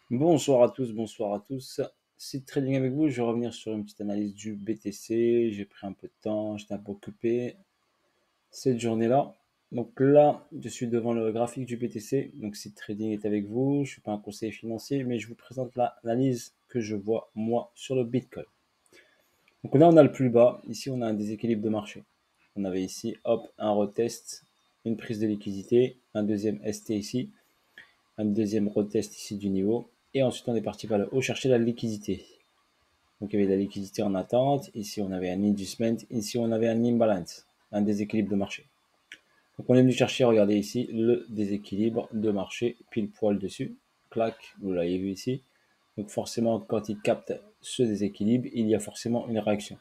Bonsoir à tous, bonsoir à tous. C'est Trading avec vous. Je vais revenir sur une petite analyse du BTC. J'ai pris un peu de temps, j'étais un peu occupé cette journée-là. Donc là, je suis devant le graphique du BTC. Donc si Trading est avec vous, je ne suis pas un conseiller financier, mais je vous présente l'analyse que je vois moi sur le Bitcoin. Donc là, on a le plus bas. Ici, on a un déséquilibre de marché. On avait ici, hop, un retest, une prise de liquidité, un deuxième ST ici, un deuxième retest ici du niveau. Et ensuite, on est parti vers le haut chercher la liquidité. Donc, il y avait de la liquidité en attente. Ici, on avait un inducement. Ici, on avait un imbalance, un déséquilibre de marché. Donc, on est venu chercher, regardez ici, le déséquilibre de marché pile poil dessus. Clac, vous l'avez vu ici. Donc, forcément, quand il capte ce déséquilibre, il y a forcément une réaction.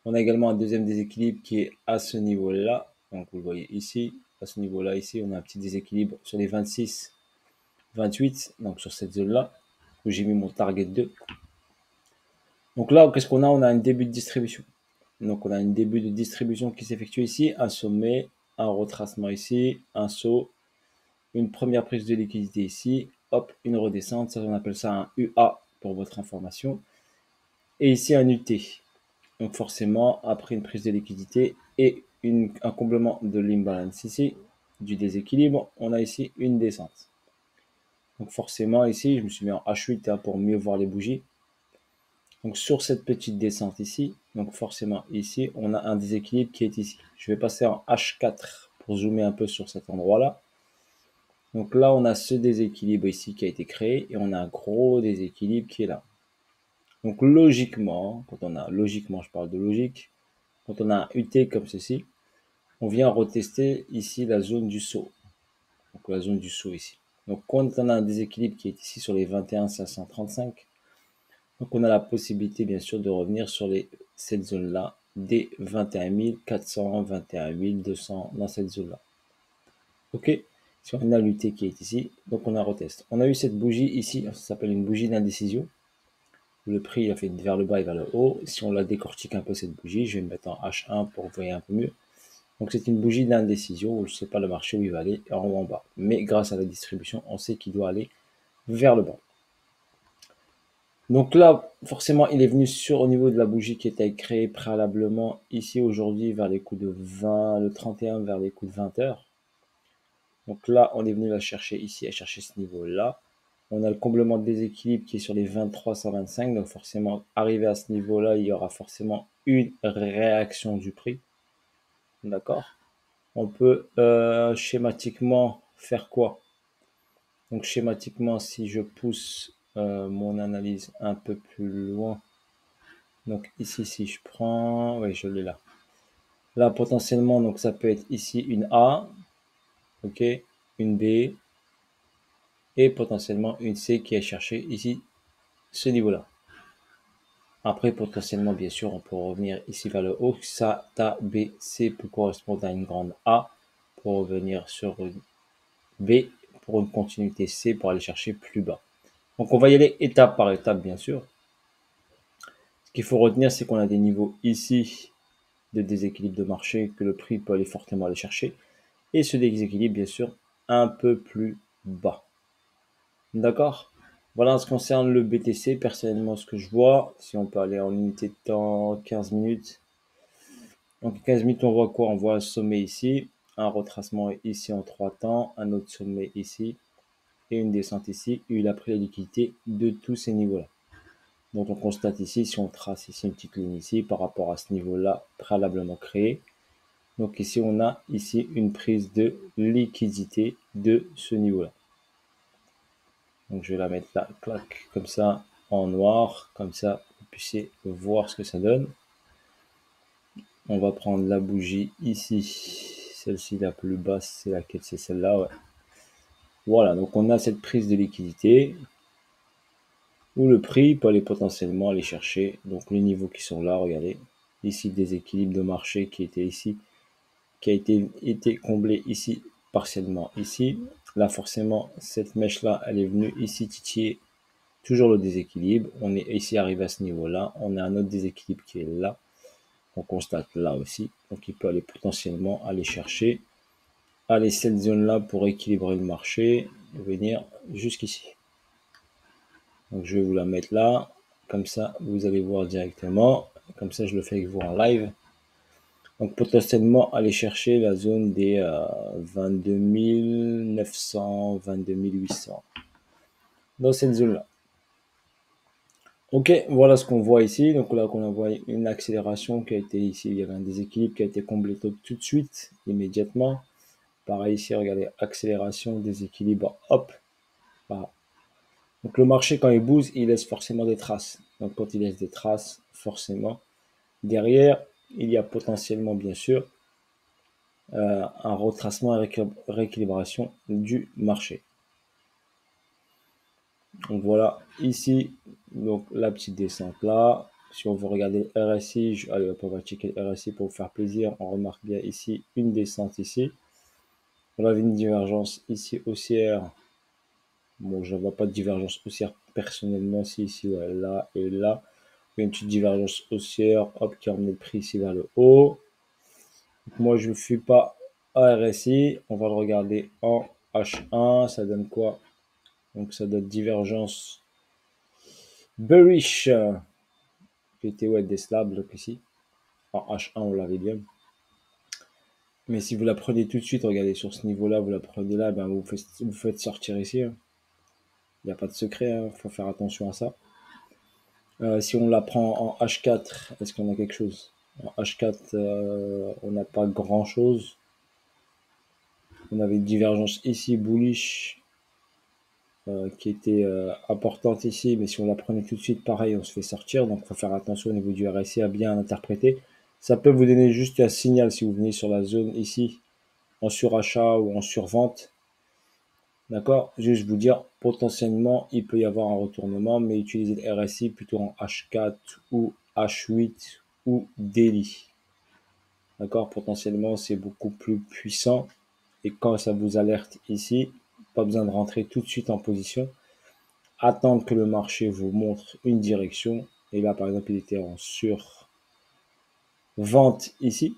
On a également un deuxième déséquilibre qui est à ce niveau-là. Donc, vous le voyez ici. À ce niveau-là, ici, on a un petit déséquilibre sur les 26, 28. Donc, sur cette zone-là, où j'ai mis mon target 2. Donc là, qu'est-ce qu'on a? On a un début de distribution. Donc on a un début de distribution qui s'effectue ici, un sommet, un retracement ici, un saut, une première prise de liquidité ici, hop, une redescente, ça on appelle ça un UA pour votre information, et ici un UT. Donc forcément, après une prise de liquidité et un comblement de l'imbalance ici, du déséquilibre, on a ici une descente. Donc forcément ici, je me suis mis en H8 pour mieux voir les bougies. Donc sur cette petite descente ici, donc forcément ici, on a un déséquilibre qui est ici. Je vais passer en H4 pour zoomer un peu sur cet endroit-là. Donc là, on a ce déséquilibre ici qui a été créé et on a un gros déséquilibre qui est là. Donc logiquement, logiquement, je parle de logique, quand on a un UT comme ceci, on vient retester ici la zone du saut. Donc la zone du saut ici. Donc quand on a un déséquilibre qui est ici sur les 21 535, donc on a la possibilité bien sûr de revenir sur cette zone-là, des 21 400, 21 200 dans cette zone-là. Ok, si on a l'UT qui est ici, donc on a retest. On a eu cette bougie ici, ça s'appelle une bougie d'indécision. Le prix a fait vers le bas et vers le haut. Si on la décortique un peu cette bougie, je vais me mettre en H1 pour voir un peu mieux. Donc c'est une bougie d'indécision où je ne sais pas le marché où il va aller, en haut ou en bas. Mais grâce à la distribution, on sait qu'il doit aller vers le bas. Donc là, forcément, il est venu au niveau de la bougie qui était créée préalablement ici aujourd'hui vers les coups de 20, le 31 vers les coups de 20 heures. Donc là, on est venu la chercher ici, à chercher ce niveau-là. On a le comblement de déséquilibre qui est sur les 23 125. Donc forcément, arrivé à ce niveau-là, il y aura forcément une réaction du prix. D'accord? On peut schématiquement faire quoi? Donc schématiquement, si je pousse mon analyse un peu plus loin, donc ici, si je prends, oui, je l'ai là. Là, potentiellement, donc ça peut être ici une A, ok, une B, et potentiellement une C qui est cherchée ici, ce niveau-là. Après, potentiellement, bien sûr, on peut revenir ici vers le haut. Ça, ta B, C peut correspondre à une grande A pour revenir sur une B pour une continuité C pour aller chercher plus bas. Donc, on va y aller étape par étape, bien sûr. Ce qu'il faut retenir, c'est qu'on a des niveaux ici de déséquilibre de marché que le prix peut aller fortement aller chercher. Et ce déséquilibre, bien sûr, un peu plus bas. D'accord? Voilà en ce qui concerne le BTC, personnellement, ce que je vois, si on peut aller en unité de temps, 15 minutes. Donc 15 minutes, on voit quoi? On voit un sommet ici, un retracement ici en 3 temps, un autre sommet ici, et une descente ici, et il a pris la liquidité de tous ces niveaux-là. Donc on constate ici, si on trace ici une petite ligne ici, par rapport à ce niveau-là préalablement créé, donc ici, on a ici une prise de liquidité de ce niveau-là. Donc je vais la mettre là, clac, comme ça, en noir, comme ça, vous puissiez voir ce que ça donne. On va prendre la bougie ici, celle-ci la plus basse, c'est laquelle? C'est celle-là, ouais. Voilà, donc on a cette prise de liquidité où le prix peut aller potentiellement aller chercher donc les niveaux qui sont là, regardez. Ici, des équilibres de marché qui étaient ici, qui a été comblé ici, partiellement ici. Là, forcément, cette mèche-là, elle est venue ici titiller toujours le déséquilibre. On est ici arrivé à ce niveau-là. On a un autre déséquilibre qui est là. On constate là aussi. Donc, il peut aller potentiellement aller chercher, aller cette zone-là pour équilibrer le marché et venir jusqu'ici. Donc je vais vous la mettre là, comme ça vous allez voir directement, comme ça je le fais avec vous en live. Donc potentiellement aller chercher la zone des 22 900, 22 800 dans cette zone là. Ok, voilà ce qu'on voit ici. Donc là, on voit une accélération qui a été ici. Il y avait un déséquilibre qui a été comblé tout de suite, immédiatement. Pareil ici, regardez, accélération, déséquilibre, hop. Voilà. Donc le marché, quand il bouge, il laisse forcément des traces. Donc quand il laisse des traces, forcément, derrière, il y a potentiellement, bien sûr, un retracement et rééquilibration du marché. Donc voilà, ici, donc la petite descente là. Si on veut regarder le RSI, allez, on va checker le RSI pour vous faire plaisir. On remarque bien ici une descente ici. On avait une divergence ici haussière. Bon, je ne vois pas de divergence haussière personnellement, si ici, ouais, là et là. Il y a une petite divergence haussière, hop, qui a emmené le prix ici vers le haut. Donc, moi, je ne suis pas à RSI. On va le regarder en H1. Ça donne quoi? Donc, ça donne divergence bearish. Qui était ouais, des slabs, donc ici. En H1, on l'avait bien. Mais si vous la prenez tout de suite, regardez sur ce niveau-là, vous la prenez là, ben vous faites sortir ici. Il n'y a pas de secret, il faut faire attention à ça. Si on la prend en H4, est-ce qu'on a quelque chose? En H4, on n'a pas grand-chose. On avait une divergence ici, bullish, qui était importante ici, mais si on la prenait tout de suite, pareil, on se fait sortir. Donc, il faut faire attention au niveau du RSI à bien interpréter. Ça peut vous donner juste un signal si vous venez sur la zone ici, en surachat ou en survente. D'accord? Juste vous dire, potentiellement, il peut y avoir un retournement, mais utilisez le RSI plutôt en H4 ou H8 ou daily. D'accord? Potentiellement, c'est beaucoup plus puissant. Et quand ça vous alerte ici, pas besoin de rentrer tout de suite en position. Attendre que le marché vous montre une direction. Et là, par exemple, il était en survente ici.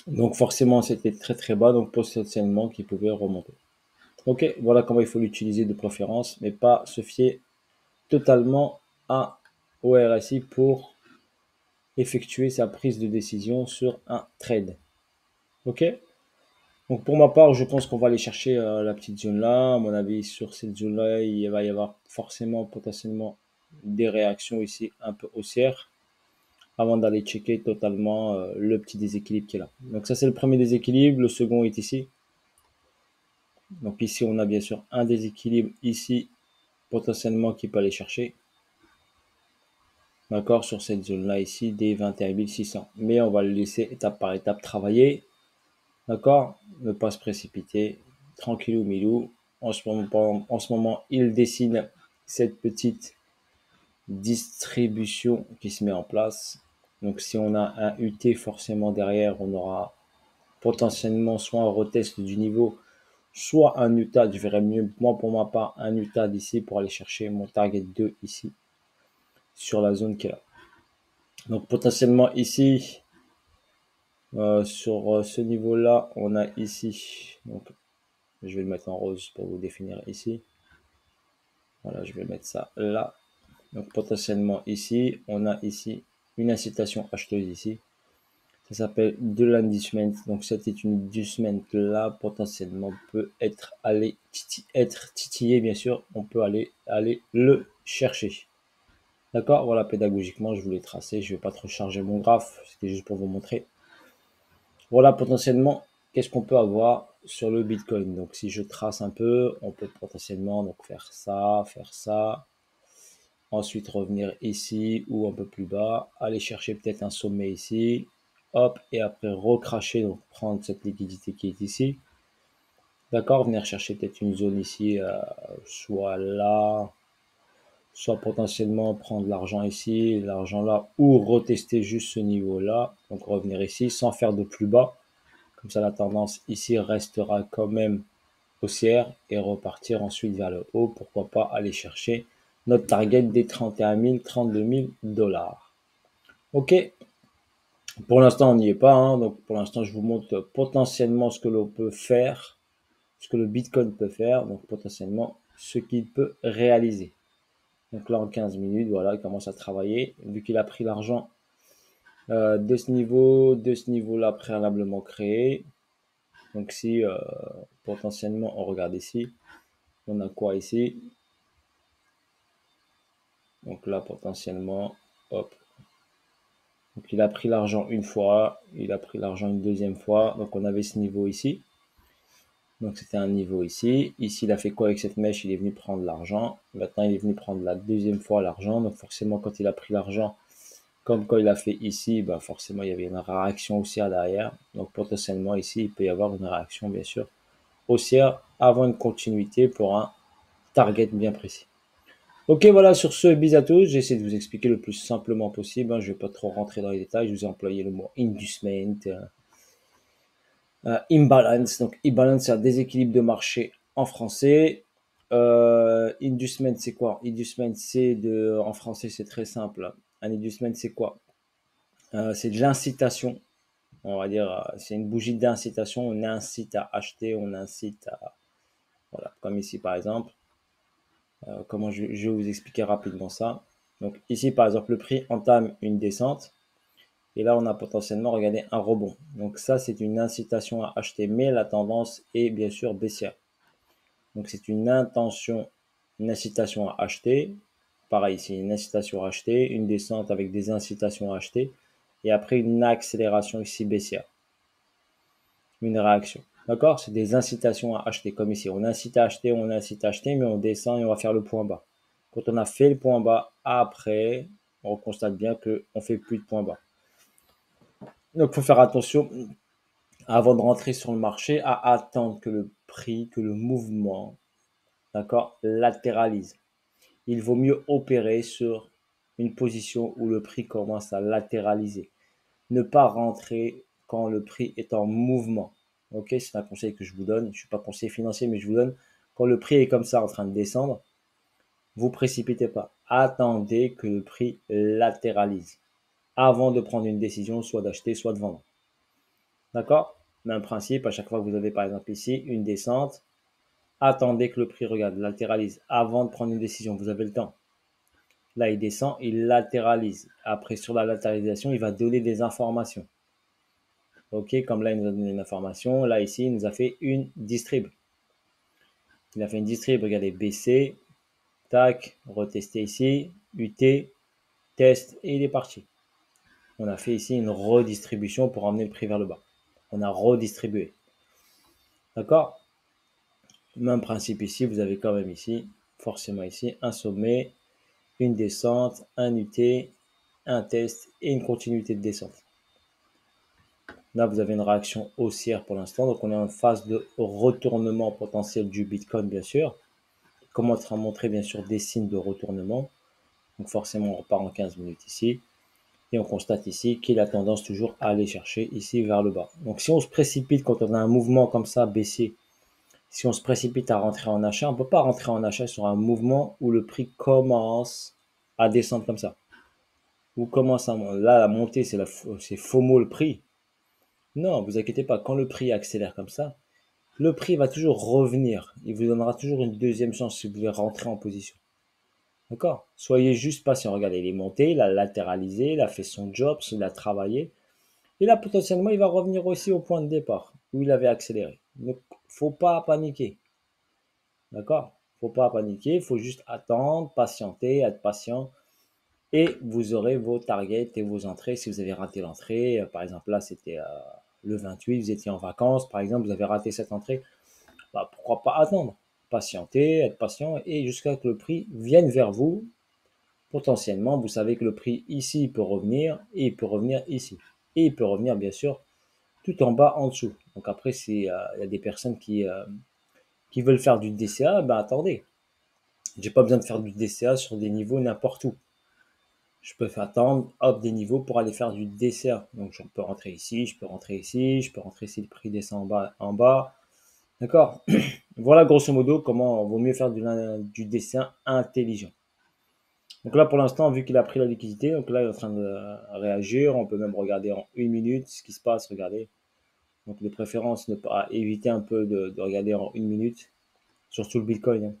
Donc forcément, c'était très très bas, donc potentiellement qu'il pouvait remonter. Ok, voilà comment il faut l'utiliser de préférence, mais pas se fier totalement au RSI pour effectuer sa prise de décision sur un trade. Ok, donc pour ma part, je pense qu'on va aller chercher la petite zone là. À mon avis, sur cette zone là, il va y avoir forcément potentiellement des réactions ici un peu haussières avant d'aller checker totalement le petit déséquilibre qui est là. Donc ça, c'est le premier déséquilibre. Le second est ici. Donc ici, on a bien sûr un déséquilibre ici, potentiellement qui peut aller chercher. D'accord, sur cette zone-là ici, des 21 600. Mais on va le laisser étape par étape travailler. D'accord, ne pas se précipiter. Tranquillou milou. En ce moment, il dessine cette petite distribution qui se met en place. Donc si on a un UT forcément derrière, on aura potentiellement soit un retest du niveau, soit un UTAD. Je verrais mieux, moi pour ma part, un UTAD ici pour aller chercher mon target 2 ici sur la zone qui est là. Donc potentiellement ici, sur ce niveau-là, on a ici, donc je vais le mettre en rose pour vous définir ici. Voilà, je vais mettre ça là. Donc potentiellement ici, on a ici une incitation acheteuse ici. Ça s'appelle de l'inducement. Donc cette est une inducement là, potentiellement peut être titillé, bien sûr. On peut aller le chercher. D'accord, voilà, pédagogiquement, je voulais tracer. Je ne vais pas trop charger mon graphe. C'était juste pour vous montrer. Voilà, potentiellement, qu'est-ce qu'on peut avoir sur le Bitcoin? Donc si je trace un peu, on peut potentiellement donc faire ça. Ensuite revenir ici ou un peu plus bas, aller chercher peut-être un sommet ici, hop, et après recracher, donc prendre cette liquidité qui est ici. D'accord, venir chercher peut-être une zone ici, soit là, soit potentiellement prendre l'argent ici, l'argent là, ou retester juste ce niveau-là. Donc revenir ici sans faire de plus bas. Comme ça, la tendance ici restera quand même haussière et repartir ensuite vers le haut. Pourquoi pas aller chercher notre target des 31 000, 32 000 dollars. Ok, pour l'instant on n'y est pas, hein. Donc pour l'instant je vous montre potentiellement ce que l'on peut faire, ce que le Bitcoin peut faire, donc potentiellement ce qu'il peut réaliser. Donc là, en 15 minutes, voilà, il commence à travailler. Vu qu'il a pris l'argent de ce niveau-là préalablement créé. Donc si potentiellement, on regarde ici, on a quoi ici? Donc là, potentiellement, hop. Donc il a pris l'argent une fois, il a pris l'argent une deuxième fois. Donc on avait ce niveau ici. Donc c'était un niveau ici. Ici, il a fait quoi avec cette mèche? Il est venu prendre l'argent. Maintenant, il est venu prendre la deuxième fois l'argent. Donc forcément, quand il a pris l'argent, comme quand il a fait ici, ben forcément, il y avait une réaction haussière derrière. Donc potentiellement, ici, il peut y avoir une réaction, bien sûr, haussière avant une continuité pour un target bien précis. Ok, voilà, sur ce, bis à tous. J'ai essayé de vous expliquer le plus simplement possible, hein. Je ne vais pas trop rentrer dans les détails. Je vous ai employé le mot inducement, imbalance. Donc, imbalance, c'est un déséquilibre de marché en français. Inducement, c'est quoi? Inducement, en français, c'est très simple. Un inducement, c'est quoi? C'est de l'incitation. On va dire, c'est une bougie d'incitation. On incite à acheter, on incite à, voilà, comme ici par exemple. Comment je vais vous expliquer rapidement ça. Donc ici, par exemple, le prix entame une descente. Et là, on a potentiellement, regardé un rebond. Donc ça, c'est une incitation à acheter, mais la tendance est bien sûr baissière. Donc c'est une intention, une incitation à acheter. Pareil, c'est une incitation à acheter, une descente avec des incitations à acheter. Et après, une accélération ici baissière. Une réaction. D'accord? C'est des incitations à acheter, comme ici. On incite à acheter, on incite à acheter, mais on descend et on va faire le point bas. Quand on a fait le point bas, après, on constate bien qu'on ne fait plus de point bas. Donc, il faut faire attention avant de rentrer sur le marché à attendre que le prix, que le mouvement, d'accord, latéralise. Il vaut mieux opérer sur une position où le prix commence à latéraliser. Ne pas rentrer quand le prix est en mouvement. Ok, c'est un conseil que je vous donne. Je ne suis pas conseiller financier, mais je vous donne. Quand le prix est comme ça en train de descendre, vous précipitez pas. Attendez que le prix latéralise avant de prendre une décision, soit d'acheter, soit de vendre. D'accord? Même principe, à chaque fois que vous avez par exemple ici une descente, attendez que le prix regarde, latéralise avant de prendre une décision. Vous avez le temps. Là, il descend, il latéralise. Après, sur la latéralisation, il va donner des informations. Ok, comme là, il nous a donné une information. Là, ici, il nous a fait une distrib. Il a fait une distrib, regardez, BC, tac, retester ici, UT, test, et il est parti. On a fait ici une redistribution pour emmener le prix vers le bas. On a redistribué. D'accord? Même principe ici, vous avez quand même ici, forcément ici, un sommet, une descente, un UT, un test et une continuité de descente. Là, vous avez une réaction haussière pour l'instant. Donc, on est en phase de retournement potentiel du Bitcoin, bien sûr. Il commence à montrer, bien sûr, des signes de retournement. Donc, forcément, on repart en 15 minutes ici. Et on constate ici qu'il a tendance toujours à aller chercher ici vers le bas. Donc, si on se précipite quand on a un mouvement comme ça baissier, si on se précipite à rentrer en achat, on ne peut pas rentrer en achat sur un mouvement où le prix commence à descendre comme ça. Ou commence à monter. Là, la montée, c'est FOMO le prix. Non, vous inquiétez pas, quand le prix accélère comme ça, le prix va toujours revenir. Il vous donnera toujours une deuxième chance si vous voulez rentrer en position. D'accord? Soyez juste patient. Regardez, il est monté, il a latéralisé, il a fait son job, il a travaillé. Et là, potentiellement, il va revenir aussi au point de départ où il avait accéléré. Donc, faut pas paniquer. D'accord? Faut pas paniquer, il faut juste attendre, patienter, être patient. Et vous aurez vos targets et vos entrées. Si vous avez raté l'entrée, par exemple là, c'était le 28, vous étiez en vacances, par exemple, vous avez raté cette entrée, bah, pourquoi pas attendre, patienter, être patient et jusqu'à ce que le prix vienne vers vous. Potentiellement, vous savez que le prix ici peut revenir et il peut revenir ici. Et il peut revenir bien sûr tout en bas en dessous. Donc après, il y a des personnes qui veulent faire du DCA, ben attendez, j'ai pas besoin de faire du DCA sur des niveaux n'importe où. Je peux faire attendre, hop, des niveaux pour aller faire du DCA. Donc je peux rentrer ici, je peux rentrer ici, je peux rentrer si le prix descend en bas. D'accord? Voilà grosso modo comment vaut mieux faire du dessin intelligent. Donc là pour l'instant, vu qu'il a pris la liquidité, donc là il est en train de réagir. On peut même regarder en une minute ce qui se passe, regardez. Donc de préférence, ne pas éviter un peu de regarder en une minute, surtout le Bitcoin, hein.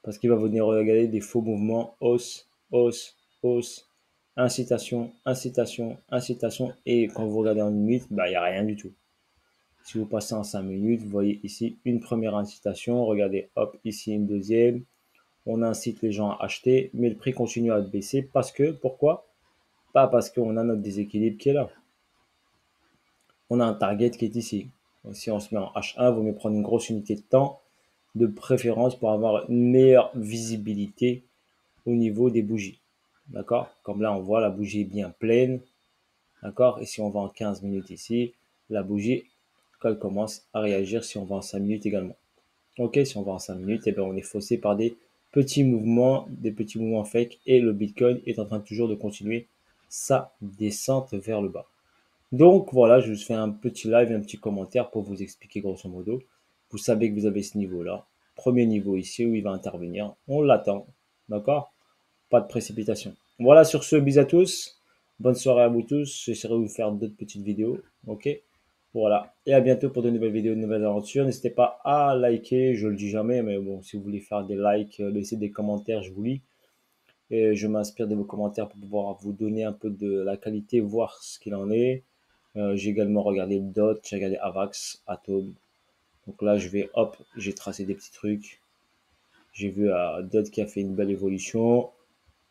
parce qu'il va venir regarder des faux mouvements, hausse, hausse, hausse, incitation, incitation, incitation, et quand vous regardez en 1 minute, bah, il n'y a rien du tout. Si vous passez en 5 minutes, vous voyez ici une première incitation, regardez, hop, ici une deuxième, on incite les gens à acheter, mais le prix continue à baisser parce que, pourquoi? Pas parce qu'on a notre déséquilibre qui est là. On a un target qui est ici. Donc, si on se met en H1, il vaut mieux prendre une grosse unité de temps, de préférence pour avoir une meilleure visibilité au niveau des bougies. D'accord? Comme là, on voit la bougie est bien pleine. D'accord? Et si on va en 15 minutes ici, la bougie, quand elle commence à réagir, si on va en 5 minutes également. Ok, si on va en 5 minutes, eh bien, on est faussé par des petits mouvements fake, et le Bitcoin est en train toujours de continuer sa descente vers le bas. Donc voilà, je vous fais un petit live, un petit commentaire pour vous expliquer grosso modo. Vous savez que vous avez ce niveau-là. Premier niveau ici où il va intervenir. On l'attend. D'accord? Pas de précipitation. Voilà, sur ce, bis à tous. Bonne soirée à vous tous. J'essaierai de vous faire d'autres petites vidéos. Ok? Voilà. Et à bientôt pour de nouvelles vidéos, de nouvelles aventures. N'hésitez pas à liker, je le dis jamais, mais bon, si vous voulez faire des likes, laissez des commentaires, je vous lis. Et je m'inspire de vos commentaires pour pouvoir vous donner un peu de la qualité, voir ce qu'il en est. J'ai également regardé DOT, j'ai regardé Avax, Atom. Donc là, je vais, hop, j'ai tracé des petits trucs. J'ai vu DOT qui a fait une belle évolution.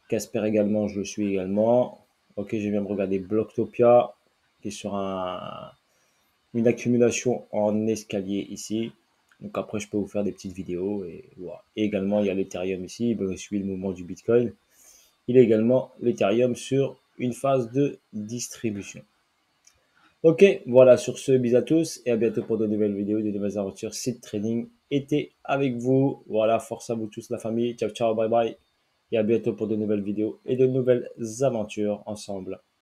Casper également, je le suis également. Ok, j'ai même regardé Blocktopia, qui est sur une accumulation en escalier ici. Donc après, je peux vous faire des petites vidéos. Et, voilà. Et également, il y a l'Ethereum ici. Je suis le mouvement du Bitcoin. Il est également l'Ethereum sur une phase de distribution. Ok, voilà, sur ce, bis à tous et à bientôt pour de nouvelles vidéos, de nouvelles aventures. Seed Trading était avec vous. Voilà, force à vous tous, la famille. Ciao, ciao, bye bye. Et à bientôt pour de nouvelles vidéos et de nouvelles aventures ensemble.